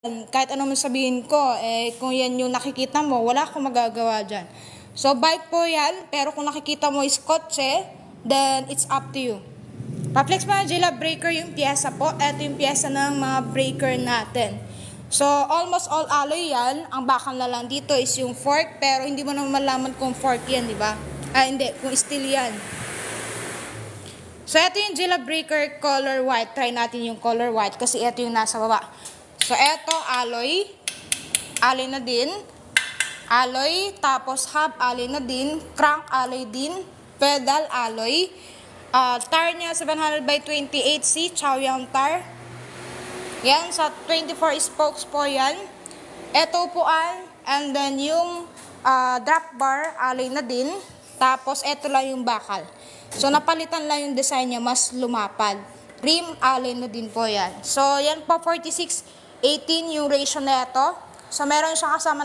Kahit anong sabihin ko, kung yan yung nakikita mo, wala akong magagawa dyan. So, bike po yan, pero kung nakikita mo is kotse, then it's up to you. Pa-flex mga Jilla, breaker yung pyesa po. Ito yung pyesa ng mga breaker natin. So, almost all alloy yan. Ang bakal na lang dito is yung fork, pero hindi mo naman malaman kung fork yan, di ba? Hindi, kung steel yan. So, ito yung Jilla breaker color white. Try natin yung color white kasi ito yung nasa baba. So, eto, alloy. Alloy na din. Alloy. Tapos, hub alloy na din. Crank alloy din. Pedal alloy. Tire niya 700/28C. Chaoyang tire. Yan, sa 24 spokes po yan. Eto upuan. And then, yung drop bar, alloy na din. Tapos, eto lang yung bakal. So, napalitan lang yung design niya. Mas lumapad. Rim, alloy na din po yan. So, yan po, 46-18 yung ratio na ito. So, meron siyang kasama na